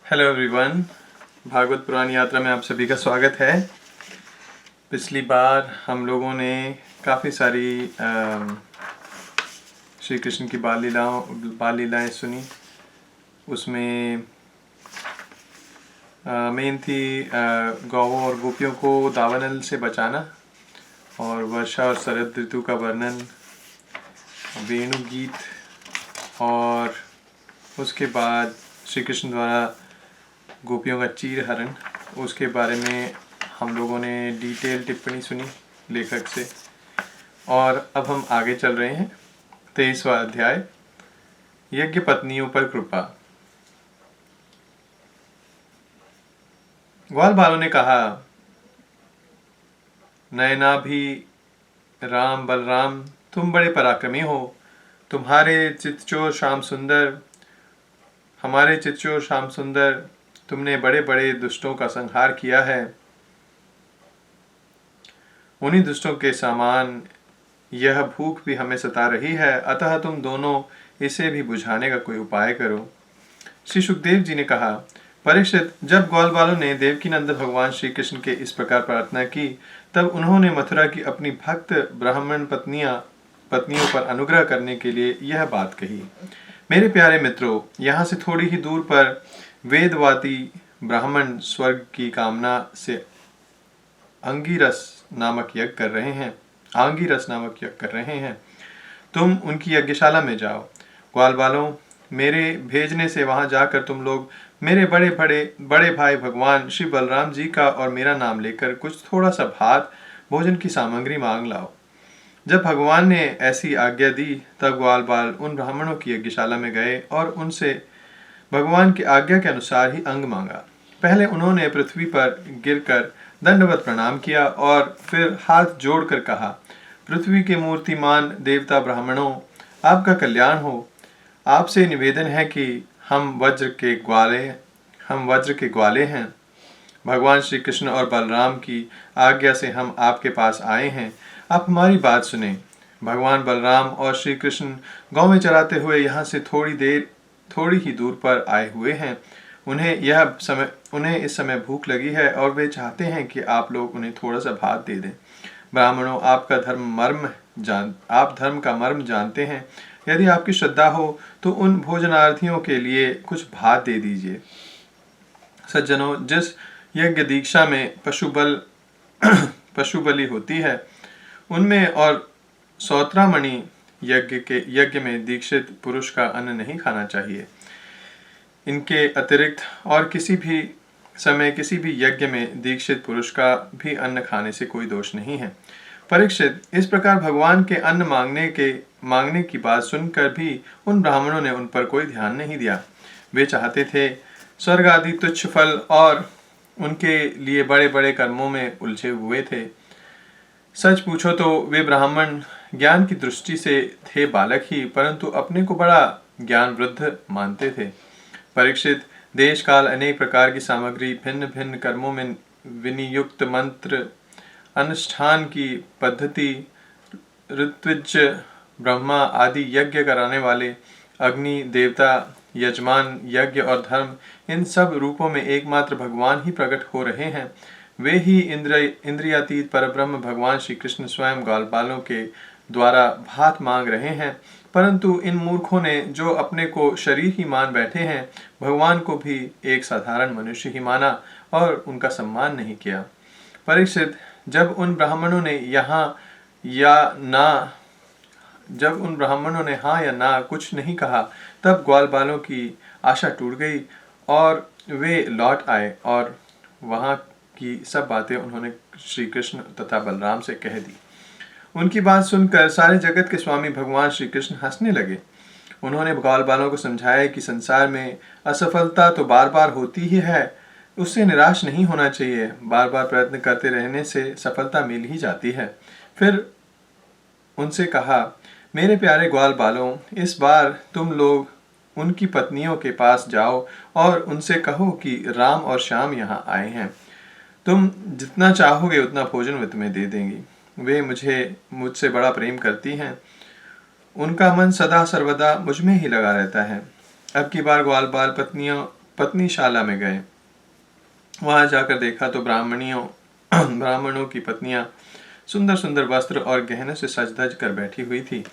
Hello everyone, Bhagavat पुराण यात्रा में आप सभी का स्वागत है। पिछली बार हम लोगों ने काफ़ी सारी श्री कृष्ण की बाल लीलाएँ सुनी। उसमें मेन थी गौवों और गोपियों को दावानल से बचाना, और वर्षा और शरद ऋतु का वर्णन, वेणु गीत, और उसके बाद श्री कृष्ण द्वारा गोपियों का चीर हरण, उसके बारे में हम लोगों ने डिटेल टिप्पणी सुनी लेखक से। और अब हम आगे चल रहे हैं। 23वां अध्याय, यज्ञ पत्नियों पर कृपा। ग्वाल बालों ने कहा, नयना भी राम बलराम, तुम बड़े पराक्रमी हो। तुम्हारे चितचोर श्याम सुंदर, हमारे चितचोर श्याम सुंदर, तुमने बड़े बड़े दुष्टों का संहार किया है। उन्हीं दुष्टों के समान यह भूख भी हमें सता रही है, अतः तुम दोनों इसे भी बुझाने का कोई उपाय करो। श्री सुखदेव जी ने कहा, परीक्षित, जब ग्वाल बालों ने देवकीनंदन भगवान श्री कृष्ण के इस प्रकार प्रार्थना की, तब उन्होंने मथुरा की अपनी भक्त ब्राह्मण पत्नियों पर अनुग्रह करने के लिए यह बात कही। मेरे प्यारे मित्रों, यहाँ से थोड़ी ही दूर पर वेदवाती ब्राह्मण स्वर्ग की कामना से आंगिरस नामक यज्ञ कर रहे हैं। तुम उनकी यज्ञशाला में जाओ। ग्वाल बालों, मेरे भेजने से वहां जाकर तुम लोग मेरे बड़े भाई भगवान श्री बलराम जी का और मेरा नाम लेकर कुछ थोड़ा सा भात भोजन की सामग्री मांग लाओ। जब भगवान ने ऐसी आज्ञा दी, तब ग्वाल बाल उन ब्राह्मणों की यज्ञशाला में गए और उनसे भगवान की आज्ञा के अनुसार ही अंग मांगा। पहले उन्होंने पृथ्वी पर गिरकर दंडवत प्रणाम किया और फिर हाथ जोड़कर कहा, पृथ्वी के मूर्तिमान देवता ब्राह्मणों, आपका कल्याण हो। आपसे निवेदन है कि हम वज्र के ग्वाले हैं। भगवान श्री कृष्ण और बलराम की आज्ञा से हम आपके पास आए हैं। आप हमारी बात सुने। भगवान बलराम और श्री कृष्ण गांव चराते हुए यहाँ से थोड़ी ही दूर पर आए हुए हैं। उन्हें इस समय भूख लगी है और वे चाहते हैं कि आप लोग उन्हें थोड़ा सा भात दे दें। ब्राह्मणों, आप धर्म का मर्म जानते हैं। यदि आपकी श्रद्धा हो तो उन भोजनार्थियों के लिए कुछ भात दे दीजिए। सज्जनों, जिस यज्ञ दीक्षा में पशु बलि होती है, उनमें और सौत्रामणि यज्ञ में दीक्षित पुरुष का अन्न नहीं खाना चाहिए। इनके अतिरिक्त और किसी भी समय किसी भी यज्ञ में दीक्षित पुरुष का भी अन्न खाने से कोई दोष नहीं है। परीक्षित, इस प्रकार भगवान के अन्न मांगने की बात सुनकर भी उन ब्राह्मणों ने उन पर कोई ध्यान नहीं दिया। वे चाहते थे स्वर्ग आदि तुच्छ फल और उनके लिए बड़े बड़े कर्मों में उलझे हुए थे। सच पूछो तो वे ब्राह्मण ज्ञान की दृष्टि से थे बालक ही, परंतु अपने को बड़ा ज्ञान वृद्ध मानते थे। परीक्षित, देश काल अनेक प्रकार की सामग्री, भिन्न भिन्न कर्मों में विनियुक्त मंत्र, अनुष्ठान की पद्धति, ऋत्विज, ब्रह्मा आदि यज्ञ कराने वाले, अग्नि देवता, यजमान, यज्ञ और धर्म, इन सब रूपों में एकमात्र भगवान ही प्रकट हो रहे हैं। वे ही इंद्रियातीत परब्रह्म भगवान श्री कृष्ण स्वयं ग्वाल बालों के द्वारा भात मांग रहे हैं। परंतु इन मूर्खों ने, जो अपने को शरीर ही मान बैठे हैं, भगवान को भी एक साधारण मनुष्य ही माना और उनका सम्मान नहीं किया। परीक्षित, जब उन ब्राह्मणों ने हाँ या ना कुछ नहीं कहा, तब ग्वाल बालों की आशा टूट गई और वे लौट आए और वहां की सब बातें उन्होंने श्री कृष्ण तथा बलराम से कह दी। उनकी बात सुनकर सारे जगत के स्वामी भगवान श्री कृष्ण हंसने लगे। उन्होंने ग्वाल बालों को समझाया कि संसार में असफलता तो बार बार होती ही है, उससे निराश नहीं होना चाहिए। बार बार प्रयत्न करते रहने से सफलता मिल ही जाती है। फिर उनसे कहा, मेरे प्यारे ग्वाल बालों, इस बार तुम लोग उनकी पत्नियों के पास जाओ और उनसे कहो कि राम और श्याम यहाँ आए हैं। तुम जितना चाहोगे उतना भोजन वे तुम्हें दे देंगी। वे मुझसे बड़ा प्रेम करती हैं। उनका मन सदा सर्वदा मुझ में ही लगा रहता है। अब की बार ग्वाल बाल पत्नीशाला में गए। वहां जाकर देखा तो ब्राह्मणों की पत्नियां सुंदर सुंदर वस्त्र और गहनों से सज धज कर बैठी हुई थी।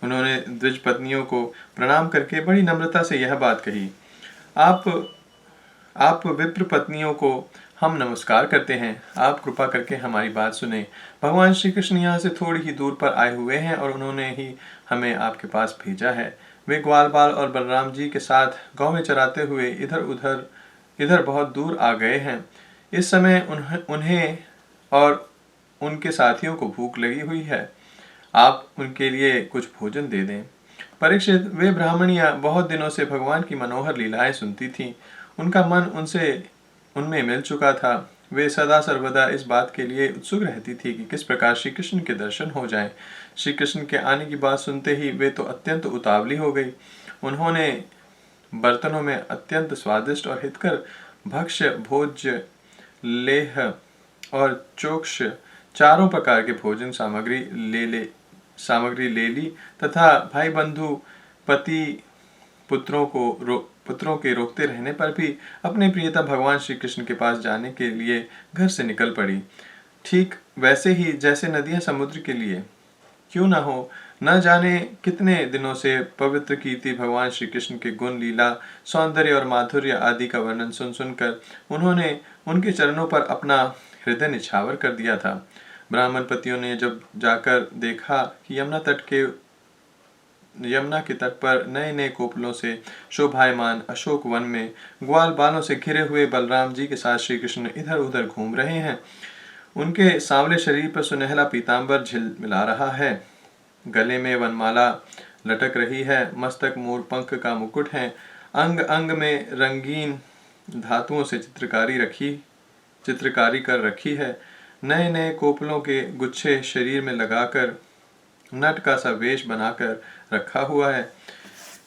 उन्होंने द्विज पत्नियों को प्रणाम करके बड़ी नम्रता से यह बात कही, आप आप विप्र पत्नियों को हम नमस्कार करते हैं, आप कृपा करके हमारी बात सुने। भगवान श्री कृष्ण यहाँ से थोड़ी ही दूर पर आए हुए हैं और उन्होंने ही हमें आपके पास भेजा है। वे ग्वाल बाल और बलराम जी के साथ गौवें चराते हुए इधर बहुत दूर आ गए हैं। इस समय उन्हें और उनके साथियों को भूख लगी हुई है, आप उनके लिए कुछ भोजन दे दें। परीक्षित, वे ब्राह्मणियां बहुत दिनों से भगवान की मनोहर लीलाएं सुनती थीं। उनका मन उनमें मिल चुका था। वे सदा सर्वदा इस बात के लिए उत्सुक रहती थी कि किस प्रकार श्री कृष्ण के दर्शन हो जाएं। श्री कृष्ण के आने की बात सुनते ही वे तो अत्यंत उतावली हो गई। उन्होंने बर्तनों में अत्यंत स्वादिष्ट और हितकर भक्ष्य, भोज्य, लेह और चोक्ष चारों प्रकार के भोजन सामग्री ले ली तथा भाई बंधु पति पुत्रों के रोकते रहने पर भी अपने प्रियतम भगवान श्री कृष्ण के पास जाने के लिए घर से निकल पड़ी। ठीक वैसे ही जैसे नदियां समुद्र के लिए क्यों न हो, न जाने कितने दिनों से पवित्र कीर्ति भगवान श्री कृष्ण के गुण, लीला, सौंदर्य और माधुर्य आदि का वर्णन सुन सुनकर उन्होंने उनके चरणों पर अपना हृदय निछावर कर दिया था। ब्राह्मण पतियों ने जब जाकर देखा कि यमुना के तट पर नए नए कोपलों से शोभायमान अशोक वन में ग्वाल बालों से घिरे हुए बलराम जी के साथ श्री कृष्ण इधर उधर घूम रहे हैं, उनके सांवले शरीर पर सुनहला पीतांबर झिलमिला रहा है, गले में वनमाला लटक रही है, मस्तक मोर पंख का मुकुट है, अंग अंग में रंगीन धातुओं से चित्रकारी कर रखी है, नए नए कोपलों के गुच्छे शरीर में लगाकर नट का सा वेश बनाकर रखा हुआ है।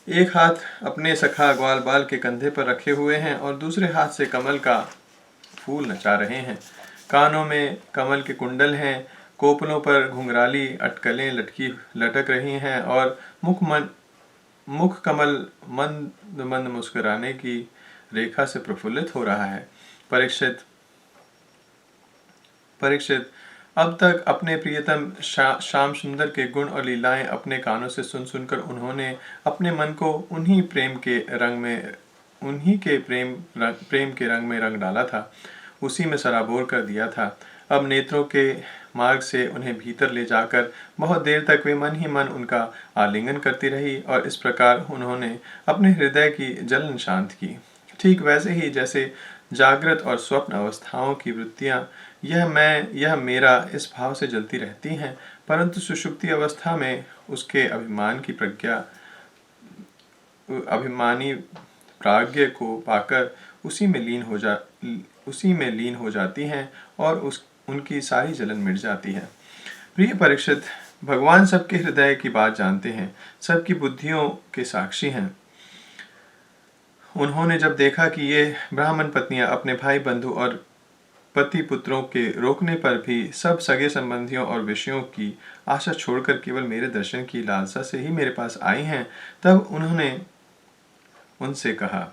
एक हाथ अपने सखा ग्वाल बाल के कंधे पर रखे हुए हैं और दूसरे हाथ से कमल का फूल नचा रहे हैं। कानों में कमल के कुंडल हैं, कोपलों पर घुंघराली अटकलें लटक रही हैं और मुख कमल मंद मंद मुस्कुराने की रेखा से प्रफुल्लित हो रहा है। परीक्षित, अब तक अपने प्रियतम श्याम सुंदर के गुण और लीलाएं अपने कानों से सुन सुनकर उन्होंने अपने मन को उन्हीं के प्रेम के रंग में रंग डाला था, उसी में सराबोर कर दिया था। अब नेत्रों के मार्ग से उन्हें भीतर ले जाकर बहुत देर तक वे मन ही मन उनका आलिंगन करती रही और इस प्रकार उन्होंने अपने हृदय की जलन शांत की। ठीक वैसे ही जैसे जागृत और स्वप्न अवस्थाओं की वृत्तियां यह मैं यह मेरा इस भाव से जलती रहती हैं, परंतु सुषुप्ति अवस्था में उसके अभिमानी प्राज्ञ को पाकर उसी में लीन हो जाती हैं और उनकी सारी जलन मिट जाती है। प्रिय परीक्षित, भगवान सबके हृदय की बात जानते हैं, सबकी बुद्धियों के साक्षी हैं। उन्होंने जब देखा कि ये ब्राह्मण पत्नियां अपने भाई बंधु और पति पुत्रों के रोकने पर भी सब सगे संबंधियों और विषयों की आशा छोड़कर केवल मेरे दर्शन की लालसा से ही मेरे पास आई हैं, तब उन्होंने उनसे कहा।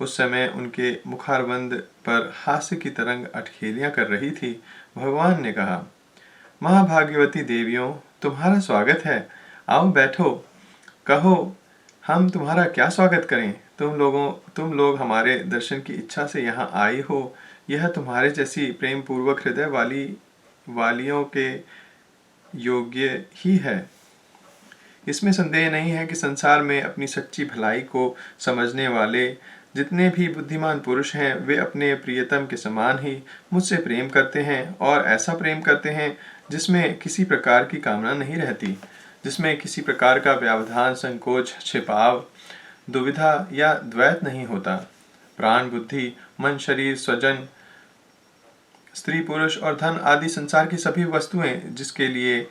उस समय उनके मुखारबंद पर हास्य की तरंग अटखेलियां कर रही थी। भगवान ने कहा, महाभाग्यवती देवियों, तुम्हारा स्वागत है, आओ बैठो, कहो हम तुम्हारा क्या स्वागत करें। तुम लोग हमारे दर्शन की इच्छा से यहाँ आई हो। यह तुम्हारे जैसी प्रेम पूर्वक हृदय वालियों के योग्य ही है। इसमें संदेह नहीं है कि संसार में अपनी सच्ची भलाई को समझने वाले जितने भी बुद्धिमान पुरुष हैं, वे अपने प्रियतम के समान ही मुझसे प्रेम करते हैं और ऐसा प्रेम करते हैं जिसमें किसी प्रकार की कामना नहीं रहती, जिसमें किसी प्रकार का व्यवधान, संकोच, छिपाव, दुविधा या द्वैत नहीं होता। प्राण, बुद्धि, मन, शरीर, स्वजन, स्त्री, पुरुष और धन आदि संसार की सभी वस्तुएं जिसके लिए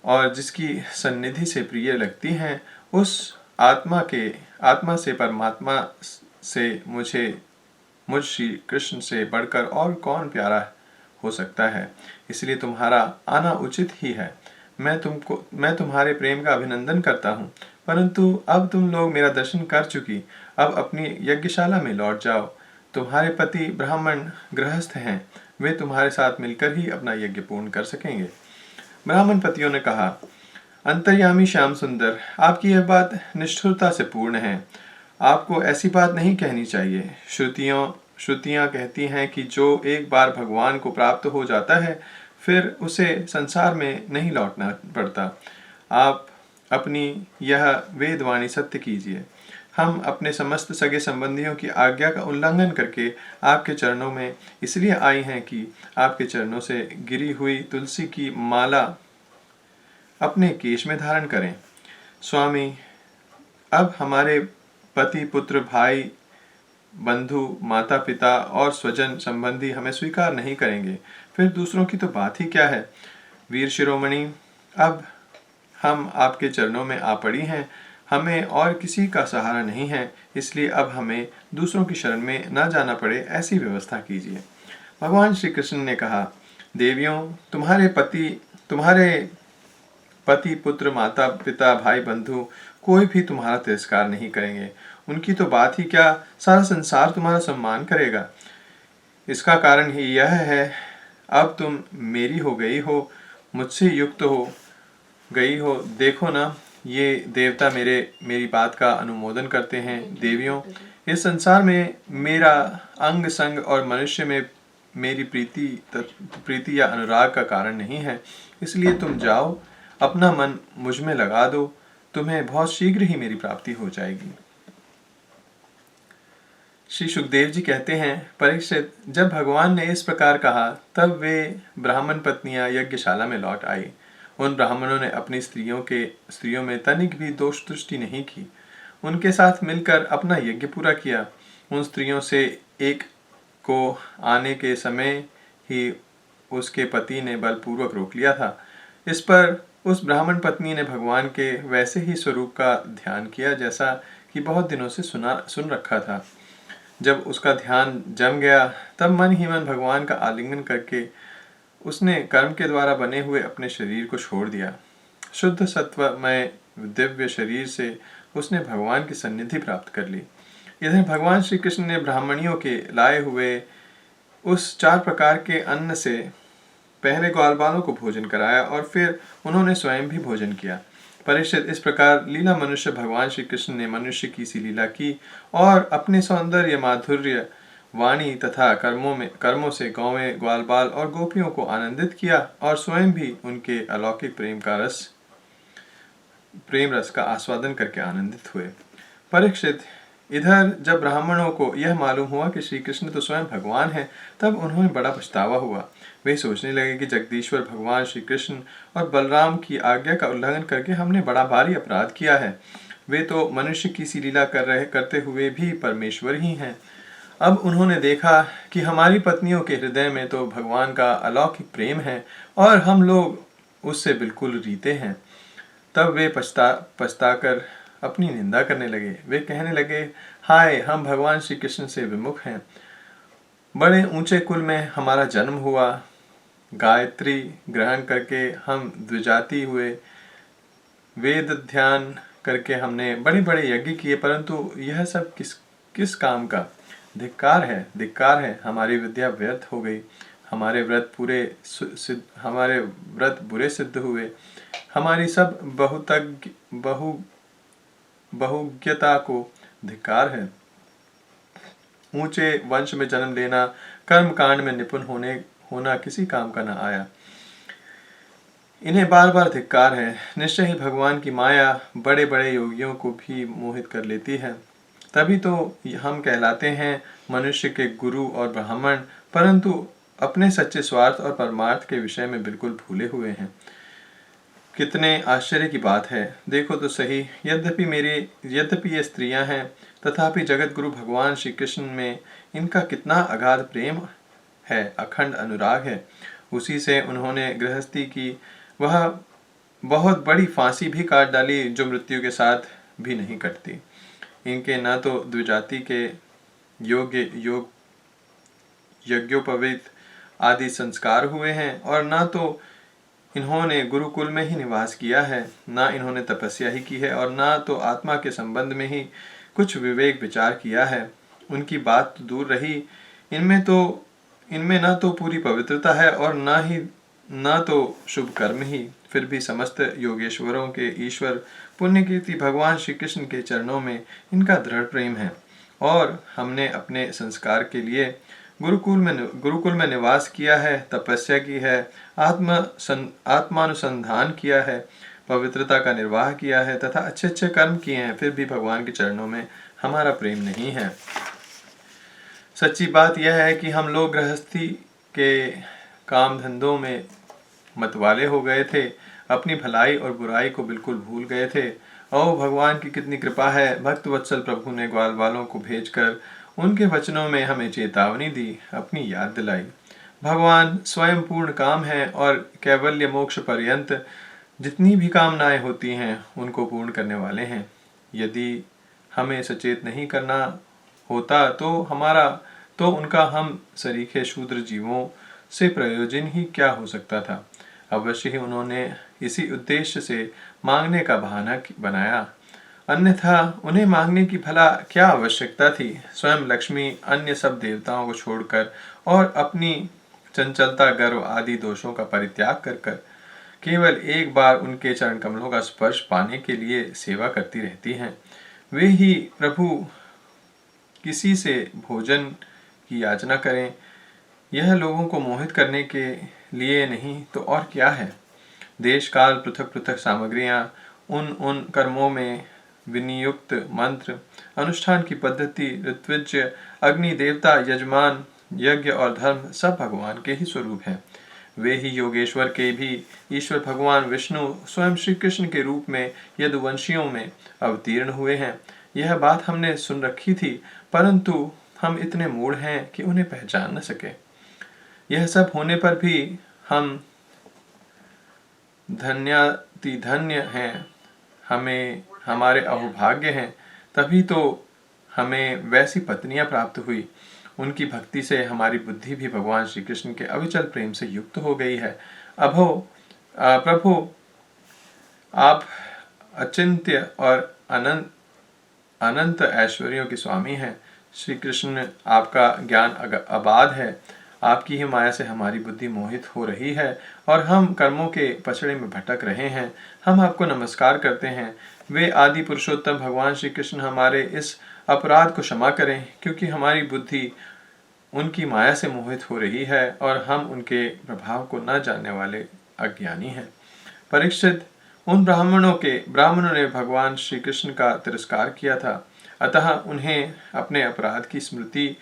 और जिसकी सन्निधि से प्रिय लगती हैं, उस आत्मा से परमात्मा से मुझ श्री कृष्ण से बढ़कर और कौन प्यारा हो सकता है। इसलिए तुम्हारा आना उचित ही है। मैं तुम्हारे प्रेम का अभिनंदन करता हूँ, परंतु अब तुम लोग मेरा दर्शन कर चुकी, अब अपनी यज्ञशाला में लौट जाओ। तुम्हारे पति ब्राह्मण गृहस्थ हैं, वे तुम्हारे साथ मिलकर ही अपना यज्ञ पूर्ण कर सकेंगे। ब्राह्मण पतियों ने कहा, अंतर्यामी श्याम सुंदर, आपकी यह बात निष्ठुरता से पूर्ण है। आपको ऐसी बात नहीं कहनी चाहिए। श्रुतियां कहती हैं कि जो एक बार भगवान को प्राप्त हो जाता है फिर उसे संसार में नहीं लौटना पड़ता। आप अपनी यह वेदवाणी सत्य कीजिए। हम अपने समस्त सगे संबंधियों की आज्ञा का उल्लंघन करके आपके चरणों में इसलिए आई हैं कि आपके चरणों से गिरी हुई तुलसी की माला अपने केश में धारण करें। स्वामी, अब हमारे पति पुत्र भाई बंधु माता पिता और स्वजन संबंधी हमें स्वीकार नहीं करेंगे, फिर दूसरों की तो बात ही क्या है। वीर शिरोमणि, अब हम आपके चरणों में आ पड़ी हैं, हमें और किसी का सहारा नहीं है, इसलिए अब हमें दूसरों की शरण में न जाना पड़े, ऐसी व्यवस्था कीजिए। भगवान श्री कृष्ण ने कहा, देवियों, तुम्हारे पति पुत्र माता पिता भाई बंधु कोई भी तुम्हारा तिरस्कार नहीं करेंगे। उनकी तो बात ही क्या, सारा संसार तुम्हारा सम्मान करेगा। इसका कारण ही यह है, अब तुम मेरी हो गई हो, मुझसे युक्त हो गई हो। देखो ना, ये देवता मेरी बात का अनुमोदन करते हैं। देवियों, इस संसार में मेरा अंग संग और मनुष्य में मेरी प्रीति या अनुराग का कारण नहीं है, इसलिए तुम जाओ, अपना मन मुझ में लगा दो, तुम्हें बहुत शीघ्र ही मेरी प्राप्ति हो जाएगी। श्री सुखदेव जी कहते हैं, परीक्षित, जब भगवान ने इस प्रकार कहा तब वे ब्राह्मण पत्नियां यज्ञशाला में लौट आई। उन ब्राह्मणों ने अपनी स्त्रियों में तनिक भी दोष दृष्टि नहीं की, उनके साथ मिलकर अपना यज्ञ पूरा किया। उन स्त्रियों से एक को आने के समय ही उसके पति ने बलपूर्वक रोक लिया था। इस पर उस ब्राह्मण पत्नी ने भगवान के वैसे ही स्वरूप का ध्यान किया जैसा कि बहुत दिनों से सुन रखा था। जब उसका ध्यान जम गया तब मन ही मन भगवान का आलिंगन करके उसने कर्म के द्वारा बने हुए अपने शरीर को छोड़ दिया। शुद्ध सत्वमय दिव्य शरीर से उसने भगवान की सन्निधि प्राप्त कर ली। इधर भगवान श्री कृष्ण ने ब्राह्मणियों के लाए हुए उस 4 प्रकार के अन्न से पहले ग्वालबालों को भोजन कराया और फिर उन्होंने स्वयं भी भोजन किया। परीक्षित, इस प्रकार लीला मनुष्य भगवान श्री कृष्ण ने मनुष्य की सी लीला की और अपने सौंदर्य माधुर्य वाणी तथा कर्मों से गौवें ग्वालबाल और गोपियों को आनंदित किया और स्वयं भी उनके अलौकिक प्रेम रस का आस्वादन करके आनंदित हुए। परीक्षित, इधर जब ब्राह्मणों को यह मालूम हुआ कि श्री कृष्ण तो स्वयं भगवान हैं, तब उन्हें बड़ा पछतावा हुआ। वे सोचने लगे कि जगदीश्वर भगवान श्री कृष्ण और बलराम की आज्ञा का उल्लंघन करके हमने बड़ा भारी अपराध किया है। वे तो मनुष्य की सी लीला करते हुए भी परमेश्वर ही हैं। अब उन्होंने देखा कि हमारी पत्नियों के हृदय में तो भगवान का अलौकिक प्रेम है और हम लोग उससे बिल्कुल रीते हैं। तब वे पछता कर अपनी निंदा करने लगे। वे कहने लगे, हाय, हम भगवान श्री कृष्ण से विमुख हैं। बड़े ऊंचे कुल में हमारा जन्म हुआ, गायत्री ग्रहण करके हम द्विजाति हुए, वेद ध्यान करके हमने बड़े बड़े यज्ञ किए, परंतु यह सब किस काम का? धिक्कार है। हमारी विद्या व्यर्थ हो गई, हमारे व्रत बुरे सिद्ध हुए, हमारी सब बहुज्ञता को धिक्कार है। ऊंचे वंश में जन्म लेना, कर्म कांड में निपुण होना किसी काम का न आया। इन्हें बार बार धिक्कार है। निश्चय ही भगवान की माया बड़े बड़े योगियों को भी मोहित कर लेती है। तभी तो हम कहलाते हैं मनुष्य के गुरु और ब्राह्मण, परंतु अपने सच्चे स्वार्थ और परमार्थ के विषय में बिल्कुल भूले हुए हैं। कितने आश्चर्य की बात है, देखो तो सही। यद्यपि ये स्त्रियां हैं, तथापि जगत गुरु भगवान श्री कृष्ण में इनका कितना अगाध प्रेम है, अखंड अनुराग है। उसी से उन्होंने गृहस्थी की वह बहुत बड़ी फांसी भी काट डाली जो मृत्यु के साथ भी नहीं कटती। इनके न तो द्विजाति के यज्ञोपवीत आदि संस्कार हुए हैं और न तो इन्होंने गुरुकुल में ही निवास किया है, ना इन्होंने तपस्या ही की है और ना तो आत्मा के संबंध में ही कुछ विवेक विचार किया है। उनकी बात तो दूर रही, इनमें ना तो पूरी पवित्रता है और ना तो शुभ कर्म ही। फिर भी समस्त योगेश्वरों के ईश्वर पुण्य कीर्ति भगवान श्री कृष्ण के चरणों में इनका दृढ़ प्रेम है और हमने अपने संस्कार के लिए गुरुकुल में निवास किया है, तपस्या की है, आत्मानुसंधान किया है, पवित्रता का निर्वाह किया है तथा अच्छे अच्छे कर्म किए हैं, फिर भी भगवान के चरणों में हमारा प्रेम नहीं है। सच्ची बात यह है कि हम लोग गृहस्थी के काम धंधों में मतवाले हो गए थे, अपनी भलाई और बुराई को बिल्कुल भूल गए थे। ओ भगवान की कितनी कृपा है, भक्त वत्सल प्रभु ने ग्वाल वालों को भेजकर उनके वचनों में हमें चेतावनी दी, अपनी याद दिलाई। भगवान स्वयं पूर्ण काम है और कैवल्य मोक्ष पर्यंत जितनी भी कामनाएं होती हैं उनको पूर्ण करने वाले हैं। यदि हमें सचेत नहीं करना होता तो उनका हम सरीखे शूद्र जीवों से प्रयोजन ही क्या हो सकता था। अवश्य ही उन्होंने इसी उद्देश्य से मांगने का बहाना बनाया, अन्यथा उन्हें मांगने की भला क्या आवश्यकता थी। स्वयं लक्ष्मी अन्य सब देवताओं को छोड़कर और अपनी चंचलता, गर्व आदि दोषों का परित्याग कर केवल एक बार उनके चरण कमलों का स्पर्श पाने के लिए सेवा करती रहती हैं। वे ही प्रभु किसी से भोजन की याचना करें, यह लोगों को मोहित करने के लिए नहीं तो और क्या है। देश काल पृथक पृथक सामग्रियां, उन कर्मों में विनियुक्त मंत्र, अनुष्ठान की पद्धति, ऋत्विज्य, अग्नि देवता, यजमान, यज्ञ और धर्म सब भगवान के ही स्वरूप हैं। वे ही योगेश्वर के भी ईश्वर भगवान विष्णु स्वयं श्री कृष्ण के रूप में यदुवंशियों में अवतीर्ण हुए हैं। यह बात हमने सुन रखी थी, परंतु हम इतने मूढ़ हैं कि उन्हें पहचान न सके। यह सब होने पर भी हम धन्यातिधन्य हैं, हमारे अहोभाग्य हैं। तभी तो हमें वैसी पत्नियां प्राप्त हुई। उनकी भक्ति से हमारी बुद्धि भी भगवान श्री कृष्ण के अविचल प्रेम से युक्त हो गई है। प्रभु आप अचिंत्य और अनंत ऐश्वर्यों के स्वामी हैं। श्री कृष्ण आपका ज्ञान अबाध है। आपकी ही माया से हमारी बुद्धि मोहित हो रही है और हम कर्मों के पछड़े में भटक रहे हैं। हम आपको नमस्कार करते हैं। वे आदि पुरुषोत्तम भगवान श्री कृष्ण हमारे इस अपराध को क्षमा करें, क्योंकि हमारी बुद्धि उनकी माया से मोहित हो रही है और हम उनके प्रभाव को न जानने वाले अज्ञानी हैं। परीक्षित, उन ब्राह्मणों ने भगवान श्री कृष्ण का तिरस्कार किया था, अतः उन्हें अपने अपराध की स्मृति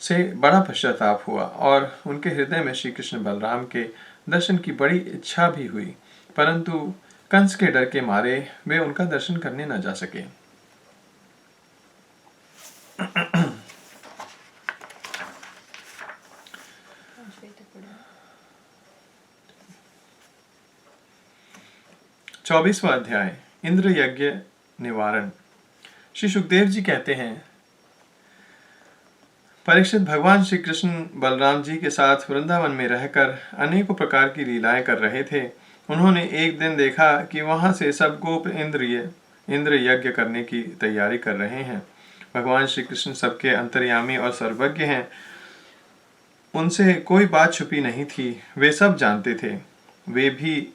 से बड़ा पश्चाताप हुआ और उनके हृदय में श्री कृष्ण बलराम के दर्शन की बड़ी इच्छा भी हुई, परंतु कंस के डर के मारे वे उनका दर्शन करने न जा सके। चौबीसवां अध्याय, इंद्र यज्ञ निवारण। श्री सुखदेव जी कहते हैं, परीक्षित, भगवान श्री कृष्ण बलराम जी के साथ वृंदावन में रहकर अनेकों प्रकार की लीलाएं कर रहे थे। उन्होंने एक दिन देखा कि वहां से सब गोप इंद्र यज्ञ करने की तैयारी कर रहे हैं। भगवान श्री कृष्ण सबके अंतर्यामी और सर्वज्ञ हैं, उनसे कोई बात छुपी नहीं थी, वे सब जानते थे। वे भी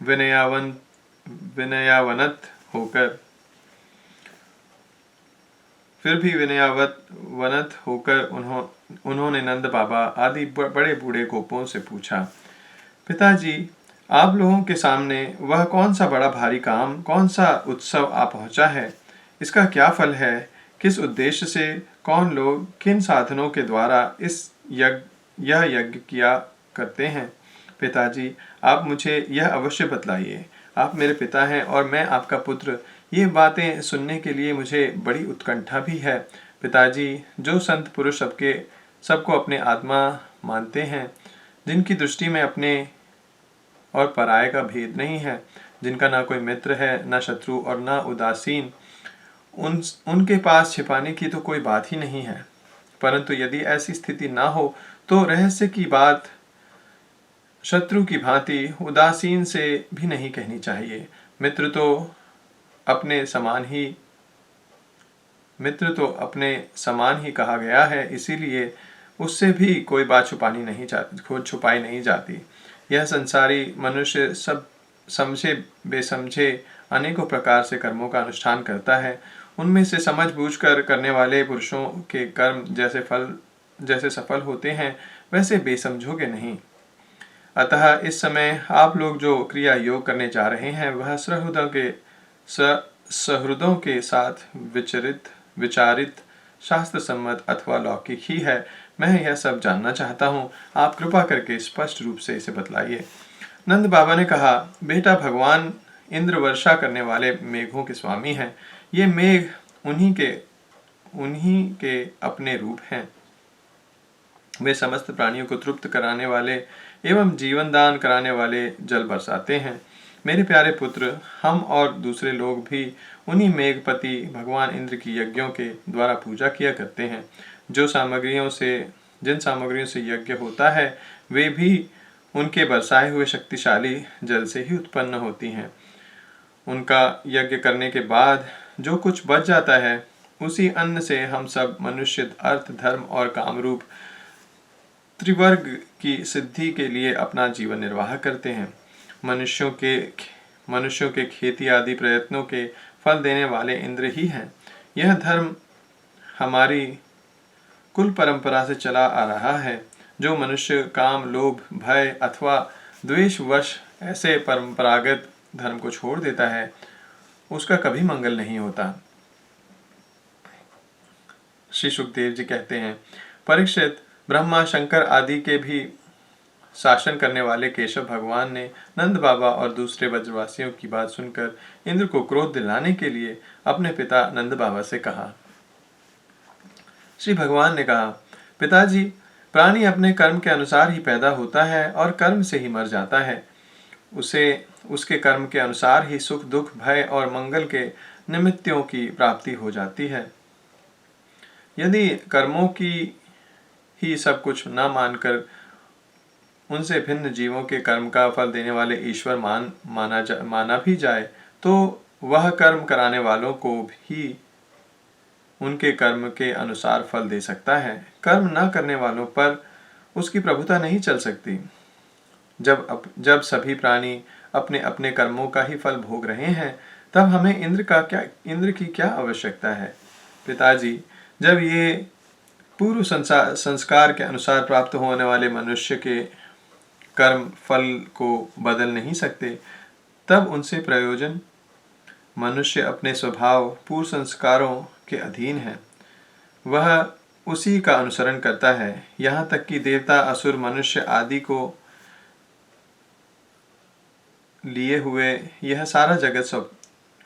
विनयावनत होकर उन्होंने नंद बाबा आदि बड़े बूढ़े गोपों से पूछा, पिताजी, आप लोगों के सामने वह कौन सा बड़ा भारी काम, कौन सा उत्सव आ पहुंचा है? इसका क्या फल है? किस उद्देश्य से कौन लोग किन साधनों के द्वारा यह यज्ञ किया करते हैं? पिताजी, आप मुझे यह अवश्य बतलाइए। आप मेरे पिता हैं और मैं आपका पुत्र। ये बातें सुनने के लिए मुझे बड़ी उत्कंठा भी है। पिताजी, जो संत पुरुष सबको अपने आत्मा मानते हैं, जिनकी दृष्टि में अपने और पराये का भेद नहीं है, जिनका ना कोई मित्र है, ना शत्रु और ना उदासीन, उनके पास छिपाने की तो कोई बात ही नहीं है। परंतु यदि ऐसी स्थिति ना हो तो रहस्य की बात शत्रु की भांति उदासीन से भी नहीं कहनी चाहिए। मित्र तो अपने समान ही कहा गया है, इसीलिए उससे भी कोई बात छुपाई नहीं जाती। यह संसारी मनुष्य सब समझे बेसमझे अनेकों प्रकार से कर्मों का अनुष्ठान करता है। उनमें से समझ बूझ कर करने वाले पुरुषों के कर्म जैसे सफल होते हैं, वैसे बेसमझों के नहीं। अतः इस समय आप लोग जो क्रिया योग करने जा रहे हैं, वह सहृदों के साथ विचारित शास्त्र सम्मत अथवा लौकिक ही है। मैं यह सब जानना चाहता हूँ, आप कृपा करके स्पष्ट रूप से इसे बतलाइए। नंद बाबा ने कहा, बेटा, भगवान इंद्र वर्षा करने वाले मेघों के स्वामी हैं। ये मेघ उन्हीं के अपने रूप हैं। वे समस्त प्राणियों को तृप्त कराने वाले एवं जीवन दान कराने वाले जल बरसाते हैं। मेरे प्यारे पुत्र, हम और दूसरे लोग भी उन्हीं मेघपति भगवान इंद्र की यज्ञों के द्वारा पूजा किया करते हैं। जिन सामग्रियों से यज्ञ होता है, वे भी उनके बरसाए हुए शक्तिशाली जल से ही उत्पन्न होती हैं। उनका यज्ञ करने के बाद जो कुछ बच जाता है, उसी अन्न से हम सब मनुष्य अर्थ, धर्म और कामरूप त्रिवर्ग की सिद्धि के लिए अपना जीवन निर्वाह करते हैं। मनुष्यों के खेती आदि प्रयत्नों के फल देने वाले इंद्र ही हैं। यह धर्म हमारी कुल परंपरा से चला आ रहा है। जो मनुष्य काम, लोभ, भय अथवा द्वेषवश ऐसे परंपरागत धर्म को छोड़ देता है, उसका कभी मंगल नहीं होता। श्री सुखदेव जी कहते हैं, परीक्षित, ब्रह्मा, शंकर आदि के भी शासन करने वाले केशव भगवान ने नंद बाबा और दूसरे ब्रजवासियों की बात सुनकर इंद्र को क्रोध दिलाने के लिए अपने पिता नंद बाबा से कहा। श्री भगवान ने कहा, पिताजी, प्राणी अपने कर्म के अनुसार ही पैदा होता है और कर्म से ही मर जाता है। उसे उसके कर्म के अनुसार ही सुख, दुख, भय और मंगल के निमित्तों की प्राप्ति हो जाती है। यदि कर्मों की ही सब कुछ न मानकर उनसे भिन्न जीवों के कर्म का फल देने वाले ईश्वर माना भी जाए, तो वह कर्म कराने वालों को भी उनके कर्म के अनुसार फल दे सकता है। कर्म न करने वालों पर उसकी प्रभुता नहीं चल सकती। जब सभी प्राणी अपने अपने कर्मों का ही फल भोग रहे हैं, तब हमें इंद्र की क्या आवश्यकता है। पिताजी, जब ये पूर्व संस्कार के अनुसार प्राप्त होने वाले मनुष्य के कर्म फल को बदल नहीं सकते, तब उनसे प्रयोजन। मनुष्य अपने स्वभाव पूर्व संस्कारों के अधीन है, वह उसी का अनुसरण करता है। यहाँ तक कि देवता, असुर, मनुष्य आदि को लिए हुए यह सारा जगत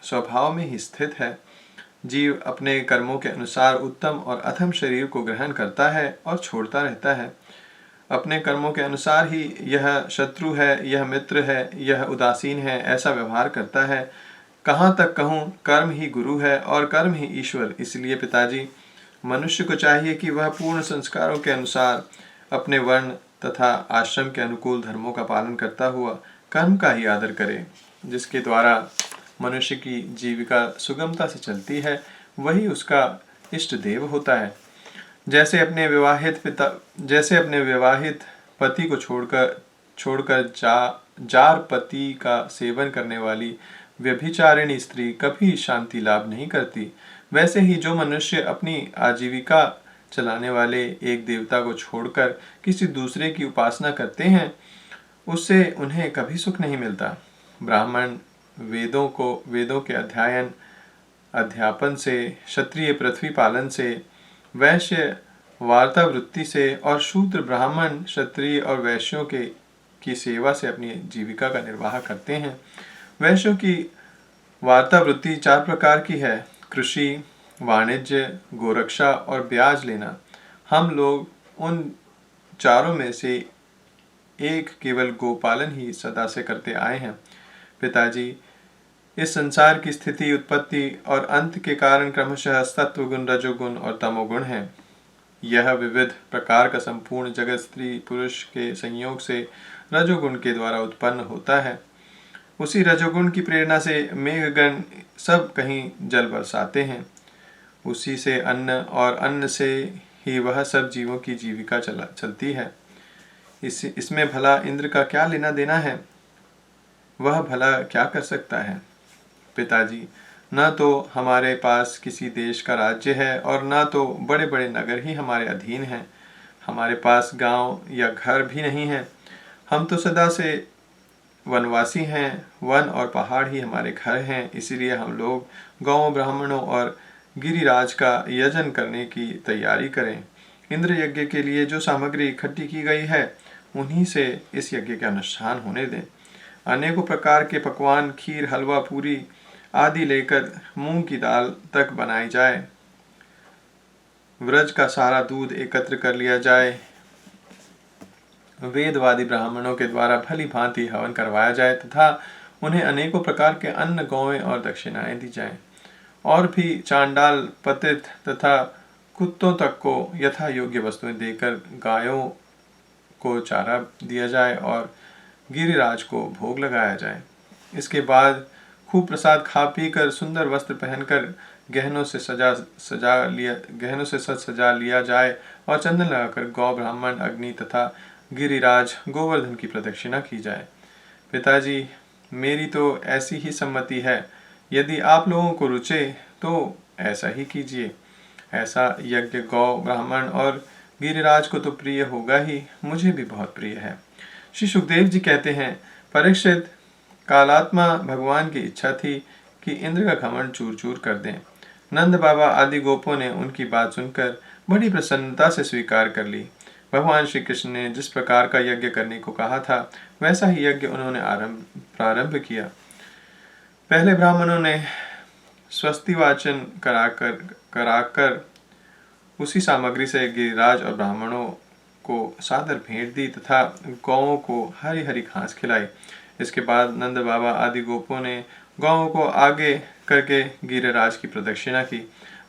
स्वभाव में ही स्थित है। जीव अपने कर्मों के अनुसार उत्तम और अधम शरीर को ग्रहण करता है और छोड़ता रहता है। अपने कर्मों के अनुसार ही यह शत्रु है, यह मित्र है, यह उदासीन है, ऐसा व्यवहार करता है। कहाँ तक कहूँ, कर्म ही गुरु है और कर्म ही ईश्वर। इसलिए पिताजी, मनुष्य को चाहिए कि वह पूर्ण संस्कारों के अनुसार अपने वर्ण तथा आश्रम के अनुकूल धर्मों का पालन करता हुआ कर्म का ही आदर करे। जिसके द्वारा मनुष्य की जीविका सुगमता से चलती है, वही उसका इष्ट देव होता है। जैसे अपने विवाहित पति को छोड़कर जार पति का सेवन करने वाली व्यभिचारिणी स्त्री कभी शांति लाभ नहीं करती, वैसे ही जो मनुष्य अपनी आजीविका चलाने वाले एक देवता को छोड़कर किसी दूसरे की उपासना करते हैं, उससे उन्हें कभी सुख नहीं मिलता। ब्राह्मण वेदों के अध्यापन से, क्षत्रिय पृथ्वी पालन से, वैश्य वार्ता वृत्ति से और शूद्र ब्राह्मण, क्षत्रिय और वैश्यों की सेवा से अपनी जीविका का निर्वाह करते हैं। वैश्यों की वार्ता वृत्ति 4 प्रकार की है: कृषि, वाणिज्य, गोरक्षा और ब्याज लेना। हम लोग उन चारों में से एक केवल गोपालन ही सदा से करते आए हैं। पिताजी, इस संसार की स्थिति, उत्पत्ति और अंत के कारण क्रमशः सत्वगुण, रजोगुण और तमोगुण हैं। यह विविध प्रकार का संपूर्ण जगत स्त्री पुरुष के संयोग से रजोगुण के द्वारा उत्पन्न होता है। उसी रजोगुण की प्रेरणा से मेघगण सब कहीं जल बरसाते हैं। उसी से अन्न और अन्न से ही वह सब जीवों की जीविका चलती है। इसमें भला इंद्र का क्या लेना देना है? वह भला क्या कर सकता है? पिताजी, न तो हमारे पास किसी देश का राज्य है और न तो बड़े बड़े नगर ही हमारे अधीन हैं। हमारे पास गांव या घर भी नहीं है। हम तो सदा से वनवासी हैं। वन और पहाड़ ही हमारे घर हैं। इसीलिए हम लोग गौओं, ब्राह्मणों और गिरिराज का यजन करने की तैयारी करें। इंद्र यज्ञ के लिए जो सामग्री इकट्ठी की गई है उन्हीं से इस यज्ञ का अनुष्ठान होने दें। अनेकों प्रकार के पकवान, खीर, हलवा, पूरी आदि लेकर मूंग की दाल तक बनाई जाए। व्रज का सारा दूध एकत्र कर लिया जाए। वेदवादी ब्राह्मणों के द्वारा भली भांति हवन करवाया जाए तथा उन्हें अनेकों प्रकार के अन्न, गौएं और दक्षिणाएं दी जाएं। और भी चांडाल, पतित तथा कुत्तों तक को यथा योग्य वस्तुएं देकर गायों को चारा दिया जाए और गिरिराज को भोग लगाया जाए। इसके बाद खूब प्रसाद खा पी कर, सुंदर वस्त्र पहनकर, गहनों से सजा लिया जाए और चंदन लगाकर गौ, ब्राह्मण, अग्नि तथा गिरिराज गोवर्धन की प्रदक्षिणा की जाए। पिताजी, मेरी तो ऐसी ही सम्मति है। यदि आप लोगों को रुचे तो ऐसा ही कीजिए। ऐसा यज्ञ गौ, ब्राह्मण और गिरिराज को तो प्रिय होगा ही, मुझे भी बहुत प्रिय है। श्री सुखदेव जी कहते हैं, परीक्षित, कालात्मा भगवान की इच्छा थी कि इंद्र का घमंड चूर चूर कर दें। नंद बाबा आदि गोपों ने उनकी बात सुनकर बड़ी प्रसन्नता से स्वीकार कर ली। भगवान श्री कृष्ण ने जिस प्रकार का यज्ञ करने को कहा था वैसा ही यज्ञ उन्होंने प्रारंभ किया। पहले ब्राह्मणों ने स्वस्ति वाचन कराकर उसी सामग्री से गिरिराज और ब्राह्मणों को सादर भेंट दी तथा गौओं को हरी हरी घास खिलाई। इसके बाद नंद बाबा आदि गोपों ने गौओं को आगे करके गिरिराज की प्रदक्षिणा की।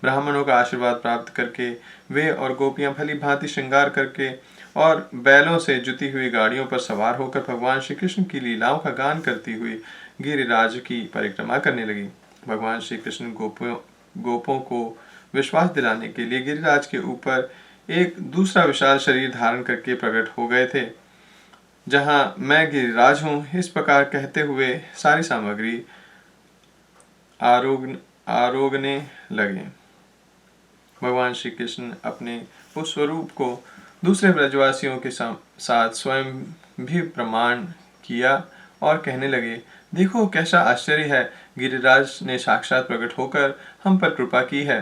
ब्राह्मणों का आशीर्वाद प्राप्त करके वे और गोपियां भली भांति श्रृंगार करके और बैलों से जुती हुई गाड़ियों पर सवार होकर भगवान श्री कृष्ण की लीलाओं का गान करती हुई गिरिराज की परिक्रमा करने लगी। भगवान श्री कृष्ण गोपों को विश्वास दिलाने के लिए गिरिराज के ऊपर एक दूसरा विशाल शरीर धारण करके प्रकट हो गए थे। जहां मैं गिरिराज हूँ, इस प्रकार कहते हुए सारी सामग्री आरोगने लगे। भगवान श्री कृष्ण अपने उस स्वरूप को दूसरे ब्रजवासियों के साथ स्वयं भी प्रमाण किया और कहने लगे, देखो कैसा आश्चर्य है, गिरिराज ने साक्षात प्रकट होकर हम पर कृपा की है।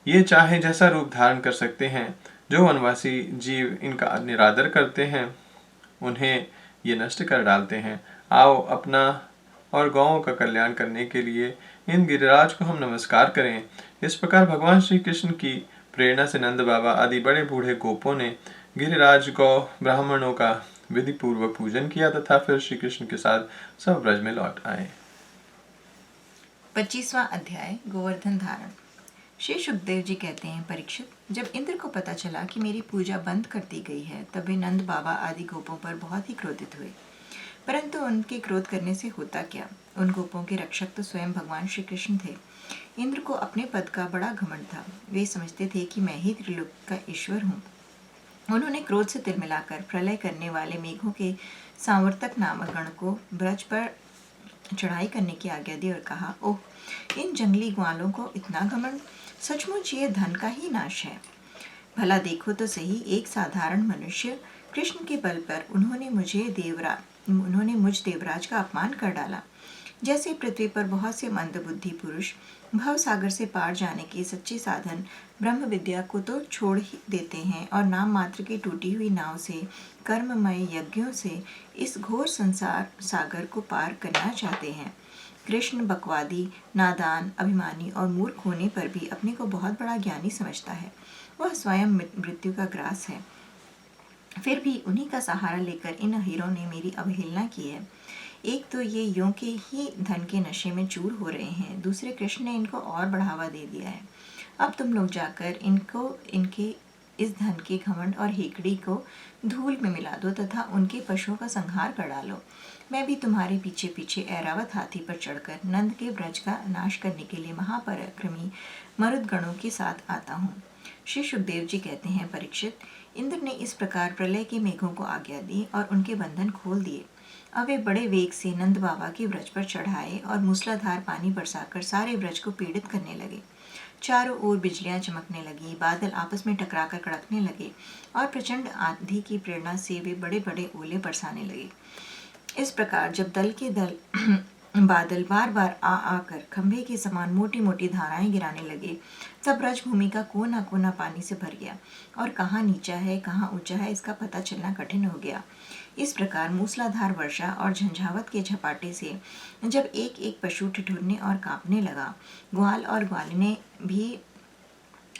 ये चाहे जैसा रूप धारण कर सकते हैं। जो वनवासी जीव इनका निरादर करते हैं उन्हें ये नष्ट कर डालते हैं। आओ, अपना और गौओं का कल्याण करने के लिए इन गिरिराज को हम नमस्कार करें। इस प्रकार भगवान श्री कृष्ण की प्रेरणा से नंद बाबा आदि बड़े बूढ़े गोपों ने गिरिराज, गौ, ब्राह्मणों का विधि पूर्वक पूजन किया तथा फिर श्री कृष्ण के साथ सब ब्रज में लौट आए। 25वां अध्याय गोवर्धन धारण। श्री सुखदेव जी कहते हैं, परीक्षित, जब इंद्र को पता चला कि मेरी पूजा बंद कर दी गई है तब वे नंद बाबा आदि गोपों पर बहुत ही क्रोधित हुए। परंतु उनके क्रोध करने से होता क्या? उन गोपों के रक्षक तो स्वयं भगवान श्री कृष्ण थे। इंद्र को अपने पद का बड़ा घमंड था। वे समझते थे कि मैं ही त्रिलोक का ईश्वर हूँ। उन्होंने क्रोध से तिलमिलाकर प्रलय करने वाले मेघों के सांवर्तक नामक गण को ब्रज पर चढ़ाई करने की आज्ञा दी और कहा, ओह, इन जंगली ग्वालों को इतना घमंड! सचमुच ये धन का ही नाश है। भला देखो तो सही, एक साधारण मनुष्य कृष्ण के बल पर उन्होंने मुझ देवराज का अपमान कर डाला। जैसे पृथ्वी पर बहुत से मंदबुद्धि पुरुष भव सागर से पार जाने के सच्चे साधन ब्रह्म विद्या को तो छोड़ ही देते हैं और नाम मात्र की टूटी हुई नाव से, कर्ममय यज्ञों से इस घोर संसार सागर को पार करना चाहते हैं। कृष्ण बकवादी, नादान, अभिमानी और मूर्ख होने पर भी अपने को बहुत बड़ा ज्ञानी समझता है। वह स्वयं मृत्यु का ग्रास है। फिर भी उन्हीं का सहारा लेकर इन हीरों ने मेरी अवहेलना की है। एक तो ये यों के ही धन के नशे में चूर हो रहे हैं, दूसरे कृष्ण ने इनको और बढ़ावा दे दिया है। अब तुम लोग जाकर इनको इनके इस धन के घमंड और हेकड़ी को धूल में मिला दो तथा उनके पशुओं का संहार कर डालो। मैं भी तुम्हारे पीछे पीछे ऐरावत हाथी पर चढ़कर नंद के ब्रज का नाश करने के लिए महापराक्रमी मरुदगणों के साथ आता हूँ। श्री सुखदेव जी कहते हैं, परीक्षित, इंद्र ने इस प्रकार प्रलय के मेघों को आज्ञा दी और उनके बंधन खोल दिए। अब वे बड़े वेग से नंद बाबा के ब्रज पर चढ़ाए और मूसलाधार पानी बरसाकर सारे ब्रज को पीड़ित करने लगे। चारों ओर बिजलियां चमकने लगी, बादल आपस में टकराकर कड़कने लगे और प्रचंड आंधी की प्रेरणा से वे बड़े बड़े ओले बरसाने लगे। इस प्रकार जब दल के दल बादल बार बार आकर खंभे के समान मोटी मोटी धाराएं गिराने लगे, तब ब्रजभूमि का कोना कोना पानी से भर गया और कहाँ नीचा है कहाँ ऊंचा है इसका पता चलना कठिन हो गया। इस प्रकार मूसलाधार वर्षा और झंझावत के झपाटे से जब एक एक पशु ठिठुरने और कांपने लगा, ग्वाल और ग्वालिनें भी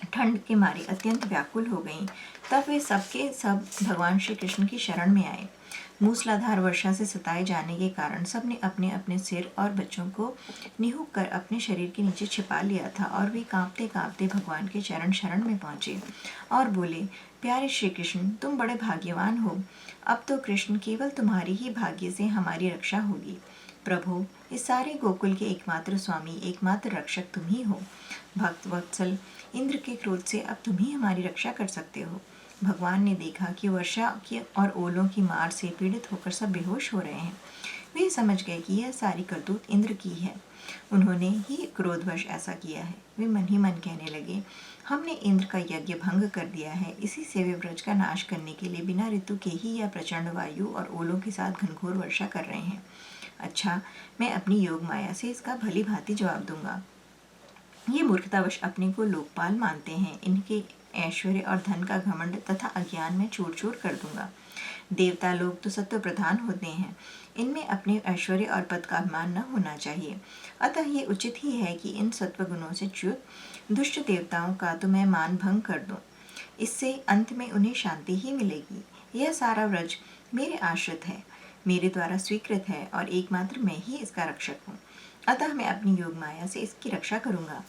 ठंड के मारे अत्यंत व्याकुल हो गईं, तब वे सबके सब भगवान श्री कृष्ण की शरण में आए। मूसलाधार वर्षा से सताए जाने के कारण सबने अपने अपने सिर और बच्चों को निहुक कर अपने शरीर के नीचे छिपा लिया था और वे कांपते कांपते भगवान के चरण शरण में पहुंचे और बोले, प्यारे श्री कृष्ण, तुम बड़े भाग्यवान हो। अब तो कृष्ण केवल तुम्हारी ही भाग्य से हमारी रक्षा होगी। प्रभु, इस सारे गोकुल के एकमात्र स्वामी, एकमात्र रक्षक तुम ही हो। भक्त वत्सल, इंद्र के क्रोध से अब तुम ही हमारी रक्षा कर सकते हो। भगवान ने देखा कि वर्षा की और ओलों की मार से पीड़ित होकर सब बेहोश हो रहे हैं। वे समझ गए कि यह सारी करतूत इंद्र की है, उन्होंने ही क्रोधवश ऐसा किया है। वे मन ही मन कहने लगे, हमने इंद्र का यज्ञ भंग कर दिया है, इसी से वे ब्रज का नाश करने के लिए बिना ऋतु के ही यह प्रचंड वायु और ओलों के साथ घनघोर वर्षा कर रहे हैं। अच्छा, मैं अपनी योग माया से इसका भली भांति जवाब दूंगा। ये मूर्खतावश अपने को लोकपाल मानते हैं, इनके ऐश्वर्य और धन का घमंड तथा अज्ञान में चूर चूर कर दूंगा। देवता लोग तो सत्व प्रधान होते हैं, इनमें अपने ऐश्वर्य और पद का अभिमान न होना चाहिए। अतः ये उचित ही है कि इन सत्व गुणों से च्युत दुष्ट देवताओं का तो मैं मान भंग कर दूं। इससे अंत में उन्हें शांति ही मिलेगी। यह सारा व्रज मेरे आश्रित है, मेरे द्वारा स्वीकृत है और एकमात्र मैं ही इसका रक्षक हूँ। अतः मैं अपनी योग माया से इसकी रक्षा करूँगा।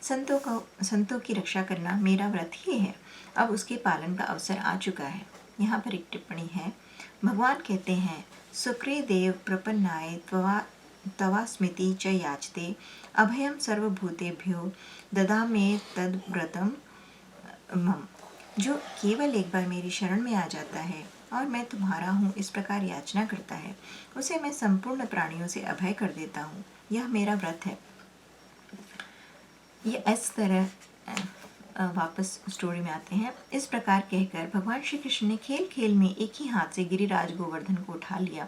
संतों की रक्षा करना मेरा व्रत ही है। अब उसके पालन का अवसर आ चुका है। यहाँ पर एक टिप्पणी है। भगवान कहते हैं, सुक्रे देव प्रपन्नाय तवा स्मृति च याचते अभयम सर्वभूतेभ्यो ददामे तद व्रतम मम। जो केवल एक बार मेरी शरण में आ जाता है और मैं तुम्हारा हूँ इस प्रकार याचना करता है, उसे मैं संपूर्ण प्राणियों से अभय कर देता हूँ। यह मेरा व्रत है। ये इस तरह वापस स्टोरी में आते हैं। इस प्रकार कहकर भगवान श्री कृष्ण ने खेल खेल में एक ही हाथ से गिरिराज गोवर्धन को उठा लिया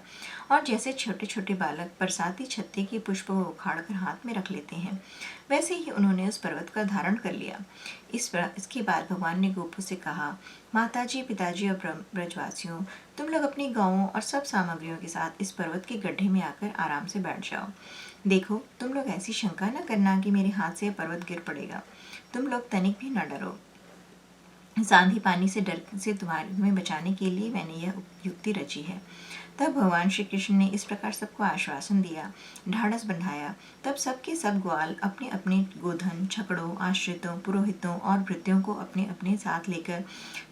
और जैसे छोटे छोटे बालक बरसाती छत्ते के पुष्प को उखाड़कर हाथ में रख लेते हैं, वैसे ही उन्होंने उस पर्वत का धारण कर लिया। इसके बाद भगवान ने गोपों से कहा, माताजी, पिताजी और ब्रजवासियों, तुम लोग अपनी गाँवों और सब सामग्रियों के साथ इस पर्वत के गड्ढे में आकर आराम से बैठ जाओ। देखो, तुम लोग ऐसी शंका न करना कि मेरे हाथ से पर्वत गिर पड़ेगा। तुम लोग तनिक भी न डरो। सांधी पानी से डर से तुम्हें बचाने के लिए मैंने यह युक्ति रची है। तब भगवान श्री कृष्ण ने इस प्रकार सबको आश्वासन दिया, ढाढ़स बंधाया। तब सबके सब ग्वाल अपने अपने गोधन, छकड़ों, आश्रितों, पुरोहितों और भृत्यों को अपने अपने साथ लेकर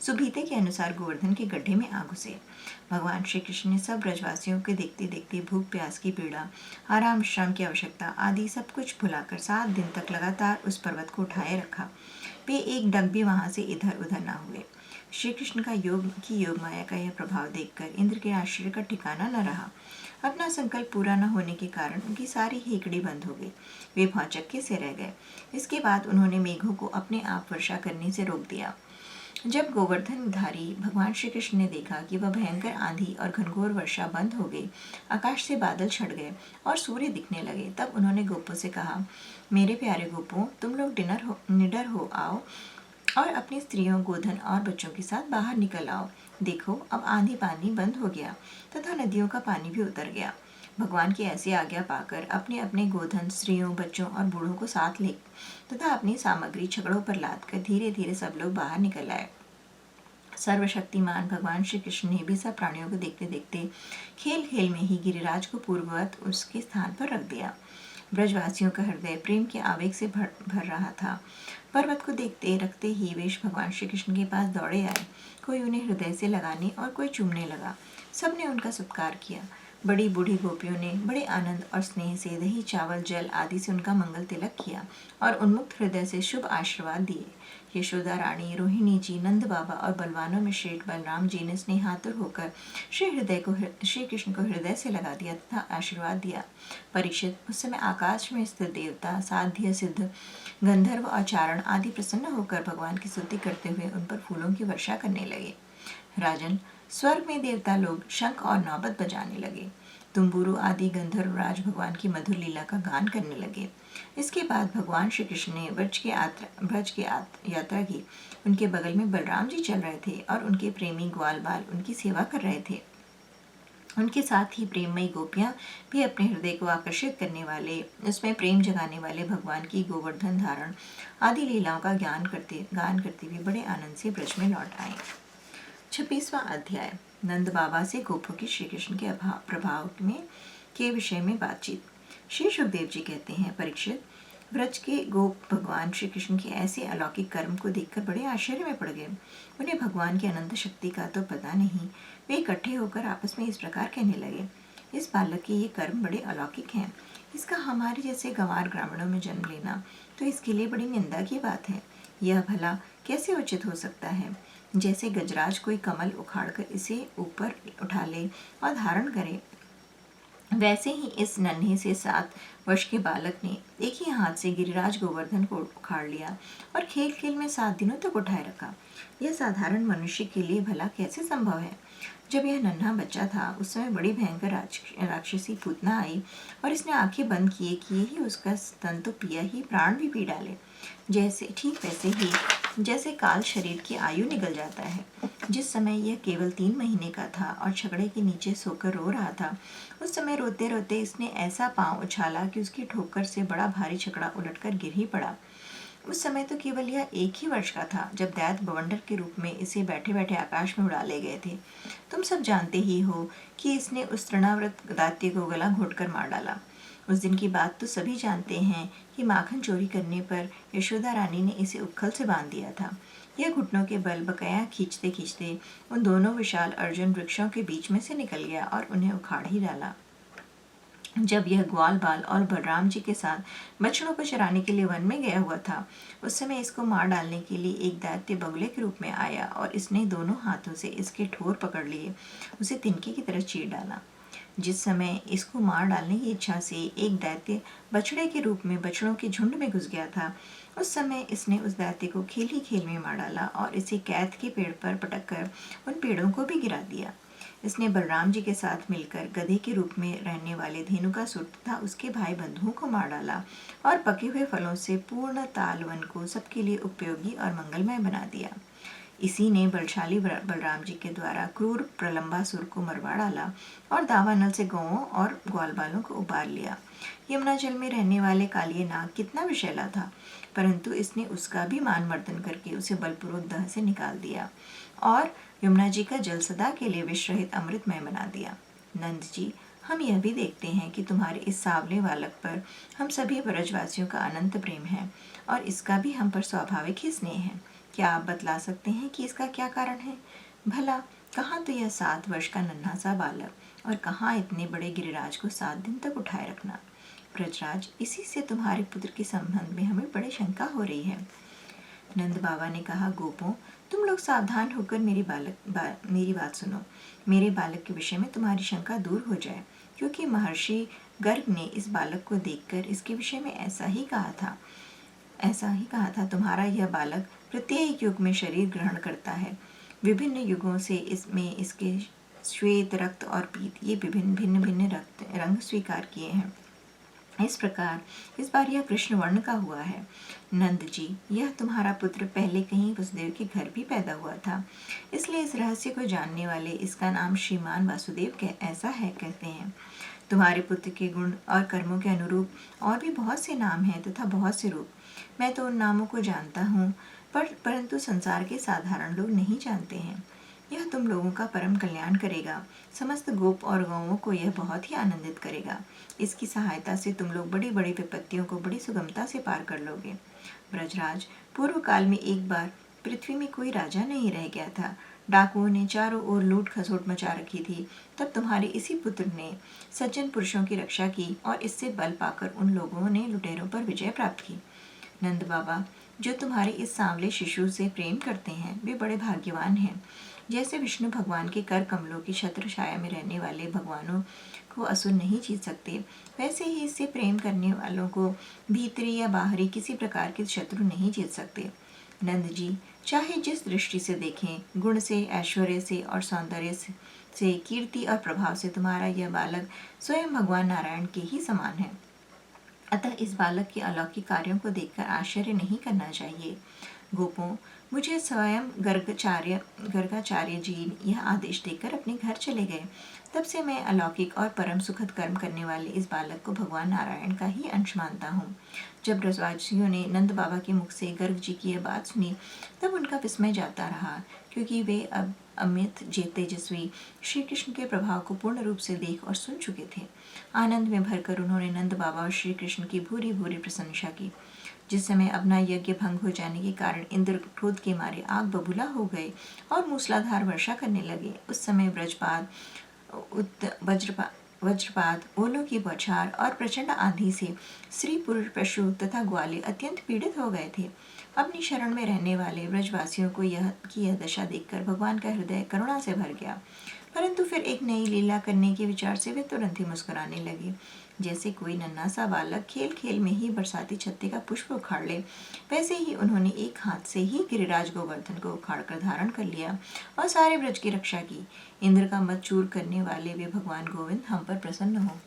सुभीते के अनुसार गोवर्धन के गड्ढे में आ घुसे। भगवान श्री कृष्ण ने सब ब्रजवासियों के देखते देखते भूख प्यास की पीड़ा, आराम विश्राम की आवश्यकता आदि सब कुछ भुलाकर 7 दिन तक लगातार उस पर्वत को उठाए रखा। वे एक डग भी वहां से इधर उधर न हुए। श्री कृष्ण का योग माया का यह प्रभाव देखकर इंद्र के आश्चर्य का ठिकाना न रहा। अपना संकल्प पूरा न होने के कारण उनकी सारी हेकड़ी बंद हो गई। वे भौचक्के से रह गए। इसके बाद उन्होंने मेघों को अपने आप वर्षा करने से रोक दिया। जब गोवर्धनधारी भगवान श्री कृष्ण ने देखा कि वह भयंकर आंधी और घनघोर वर्षा बंद हो गई, आकाश से बादल छट गए और सूर्य दिखने लगे, तब उन्होंने गोपों से कहा, मेरे प्यारे गोपों, तुम लोग निडर हो आओ और अपनी स्त्रियों, गोधन और बच्चों के साथ बाहर निकल आओ। देखो, अब आंधी पानी बंद हो गया तथा नदियों का पानी भी उतर गया। भगवान की ऐसी आज्ञा पाकर अपने अपने गोधन, स्त्रियों, बच्चों और बूढ़ों को साथ ले तथा अपनी सामग्री छकड़ों पर लाद कर धीरे धीरे सब लोग बाहर निकल आए। सर्वशक्तिमान भगवान श्री कृष्ण ने भी सब प्राणियों को देखते देखते खेल खेल में ही गिरिराज को पूर्ववत उसके स्थान पर रख दिया। ब्रजवासियों का हृदय प्रेम के आवेग से भर रहा था। पर्वत को देखते रखते ही वे भगवान श्री कृष्ण के पास दौड़े आए। कोई उन्हें हृदय से लगाने और कोई चूमने लगा। सबने उनका सत्कार किया। बड़ी बूढ़ी गोपियों ने बड़े आनंद और स्नेह से दही चावल जल आदि से उनका मंगल तिलक किया और उन्मुक्त हृदय से शुभ आशीर्वाद दिए। यशोदा रानी, रोहिणी जी, नंद बाबा और बलवानों में श्रेष्ठ बलराम जी ने स्नेहातुर होकर श्री कृष्ण को हृदय से लगा दिया तथा आशीर्वाद दिया। परीक्षित, उस समय आकाश में स्थित देवता, साध्य, सिद्ध, गंधर्व और चारण आदि प्रसन्न होकर भगवान की स्तुति करते हुए उन पर फूलों की वर्षा करने लगे। राजन, स्वर्ग में देवता लोग शंख और नौबत बजाने लगे। तुम्बुरु आदि गंधर्व राज भगवान की मधुर लीला का गान करने लगे। इसके बाद भगवान श्री कृष्ण ने ब्रज की यात्रा की। उनके बगल में बलराम जी चल रहे थे और उनके प्रेमी ग्वाल बाल उनकी सेवा कर रहे थे। उनके साथ ही प्रेममयी गोपियां भी अपने हृदय को आकर्षित करने वाले, उसमें प्रेम जगाने वाले भगवान की गोवर्धन धारण आदि लीलाओं का गान करते हुए बड़े आनंद से ब्रज में लौट आए। 26वां अध्याय। नंद बाबा से गोपों की श्री कृष्ण के प्रभाव के विषय में बातचीत। श्री सुखदेव जी कहते हैं, परीक्षित, ब्रज के गोप भगवान श्री कृष्ण के ऐसे अलौकिक कर्म को देखकर बड़े आश्चर्य में पड़ गए। उन्हें भगवान की अनंत शक्ति का तो पता नहीं। वे इकट्ठे होकर आपस में इस प्रकार कहने लगे, इस बालक के ये कर्म बड़े अलौकिक हैं। इसका हमारे जैसे गंवार ग्रामीणों में जन्म लेना तो इसके लिए बड़ी निंदा की बात है। यह भला कैसे उचित हो सकता है? जैसे गजराज कोई कमल उखाड़कर इसे ऊपर उठा ले और धारण करे, वैसे ही इस नन्हे से 7 वर्ष के बालक ने एक ही हाथ से गिरिराज गोवर्धन को उखाड़ लिया और खेल खेल में 7 दिनों तक उठाए रखा। यह साधारण मनुष्य के लिए भला कैसे संभव है? जब यह नन्हा बच्चा था उस समय बड़ी भयंकर राक्षसी पूतना आई और इसने आंखें बंद किए ही उसका स्तन तो पिया ही, प्राण भी पी डाले। ठीक वैसे ही जैसे काल शरीर की आयु निकल जाता है। जिस समय यह केवल 3 महीने का था और छकड़े के नीचे सोकर रो रहा था, उस समय रोते रोते इसने ऐसा पांव उछाला कि उसकी ठोकर से बड़ा भारी छकड़ा उलटकर गिर ही पड़ा। उस समय तो केवल यह 1 ही वर्ष का था जब दैत्य बवंडर के रूप में इसे बैठे बैठे आकाश में उड़ा ले गए थे। तुम सब जानते ही हो कि इसने उस तृणाव्रत दैत्य को गला घोंटकर मार डाला। उस दिन की बात तो सभी जानते हैं कि माखन चोरी करने पर यशोदा रानी ने इसे उखल से बांध दिया था। यह घुटनों के बल बकाया खींचते खींचते उन दोनों विशाल अर्जुन वृक्षों के बीच में से निकल गया और उन्हें उखाड़ ही डाला। जब यह ग्वाल बाल और बलराम जी के साथ बछड़ों को चराने के लिए वन में गया हुआ था, उस समय इसको मार डालने के लिए एक दैत्य बगुले के रूप में आया और इसने दोनों हाथों से इसके ठोर पकड़ लिए उसे तिनके की तरह चीर डाला। जिस समय इसको मार डालने की इच्छा से एक दैत्य बछड़े के रूप में बछड़ों के झुंड में घुस गया था, उस समय इसने उस दैत्य को खेल ही खेल में मार डाला और इसे कैथ के पेड़ पर पटक कर उन पेड़ों को भी गिरा दिया। इसने बलराम जी के साथ मिलकर गधे के रूप में रहने वाले धेनुकासुर तथा उसके भाई बंधुओं को मार डाला और पके हुए फलों से पूर्ण ताल वन को सबके लिए उपयोगी और मंगलमय बना दिया। इसी ने बलशाली बलराम जी के द्वारा क्रूर प्रलंबासुर को मरवा डाला और दावानल से गौओं और ग्वालबालों को उबार लिया। यमुना जल में रहने वाले कालिये नाग कितना विषैला था, परंतु इसने उसका भी मान मर्दन करके उसे बलपूर्वक दह से निकाल दिया और यमुना जी का जल सदा के लिए विष रहित अमृतमय बना दिया। नंद जी, हम यह भी देखते हैं कि तुम्हारे इस सांवले बालक पर हम सभी ब्रजवासियों का अनंत प्रेम है और इसका भी हम पर स्वाभाविक ही स्नेह है। क्या आप बतला सकते हैं कि इसका क्या कारण है? भला कहाँ तो यह 7 वर्ष का नन्हा सा बालक और कहाँ इतने बड़े गिरिराज को 7 दिन तक उठाए रखना। ब्रजराज, इसी से तुम्हारे पुत्र के संबंध में हमें बड़ी शंका हो रही है। नंद बाबा ने कहा, गोपों, तुम लोग सावधान होकर मेरी बात सुनो। मेरे बालक के विषय में तुम्हारी शंका दूर हो जाए, क्योंकि महर्षि गर्ग ने इस बालक को देखकर इसके विषय में ऐसा ही कहा था, तुम्हारा यह बालक प्रत्येक युग में शरीर ग्रहण करता है। विभिन्न युगों से इसमें इसके श्वेत, रक्त और पीत ये भिन्न भिन्न रंग स्वीकार किए हैं। इस प्रकार इस बार यह कृष्ण वर्ण का हुआ है। नंद जी, यह तुम्हारा पुत्र पहले कहीं वसुदेव के घर भी पैदा हुआ था, इसलिए इस रहस्य को जानने वाले इसका नाम श्रीमान वासुदेव ऐसा है कहते हैं। तुम्हारे पुत्र के गुण और कर्मों के अनुरूप और भी बहुत से नाम हैं तथा बहुत से रूप। मैं तो उन नामों को जानता हूँ, परंतु संसार के साधारण लोग नहीं जानते हैं। यह तुम लोगों का परम कल्याण करेगा। समस्त गोप और गौओं को यह बहुत ही आनंदित करेगा। इसकी सहायता से तुम लोग बड़ी बड़ी विपत्तियों को बड़ी सुगमता से पार कर लोगे। ब्रजराज, पूर्व काल में एक बार पृथ्वी में कोई राजा नहीं रह गया था। डाकुओं ने चारों ओर लूट खसोट मचा रखी थी। तब तुम्हारे इसी पुत्र ने सज्जन पुरुषों की रक्षा की और इससे बल पाकर उन लोगों ने लुटेरों पर विजय प्राप्त की। नंद बाबा, जो तुम्हारे इस सांवले शिशु से प्रेम करते हैं वे बड़े भाग्यवान हैं। जैसे विष्णु भगवान के कर कमलों की छत्र छाया में रहने वाले भगवानों को असुर नहीं जीत सकते, वैसे ही इससे प्रेम करने वालों को भीतरी या बाहरी किसी प्रकार के शत्रु नहीं जीत सकते। नंद जी, चाहे जिस दृष्टि से देखें, गुण से, ऐश्वर्य से और सौंदर्य से, कीर्ति और प्रभाव से तुम्हारा यह बालक स्वयं भगवान नारायण के ही समान है। अतः इस बालक के अलौकिक कार्यों को देखकर आश्चर्य नहीं करना चाहिए। गोपों, मुझे स्वयं गर्गाचार्य जी यह आदेश देकर अपने घर चले गए। तब से मैं अलौकिक और परम सुखद कर्म करने वाले इस बालक को भगवान नारायण का ही अंश मानता हूँ। जब ब्रजवासियों ने नंद बाबा के मुख से गर्ग जी की यह बात सुनी, तब उनका विस्मय जाता रहा, क्योंकि वे अब अमित तेजस्वी श्री कृष्ण के प्रभाव को पूर्ण रूप से देख और सुन चुके थे। आनंद में भरकर उन्होंने नंद बाबा और श्री कृष्ण की भूरी भूरी प्रशंसा की। जिस समय अपना यज्ञ भंग हो जाने के कारण इंद्र क्रोध के मारे आग बबूला हो गए और मूसलाधार वर्षा करने लगे, उस समय वज्रपात, ओलों की बौछार और प्रचंड आंधी से स्त्री, पुरुष, पशु तथा ग्वाले अत्यंत पीड़ित हो गए थे। अपनी शरण में रहने वाले ब्रजवासियों को यह दशा देखकर भगवान का हृदय करुणा से भर गया। परंतु फिर एक नई लीला करने के विचार से वे तुरंत ही मुस्कुराने लगे। जैसे कोई नन्हा सा बालक खेल खेल में ही बरसाती छत्ते का पुष्प उखाड़ ले, वैसे ही उन्होंने एक हाथ से ही गिरिराज गोवर्धन को उखाड़कर धारण कर लिया और सारे ब्रज की रक्षा की। इंद्र का मत चूर करने वाले वे भगवान गोविंद हम पर प्रसन्न हो।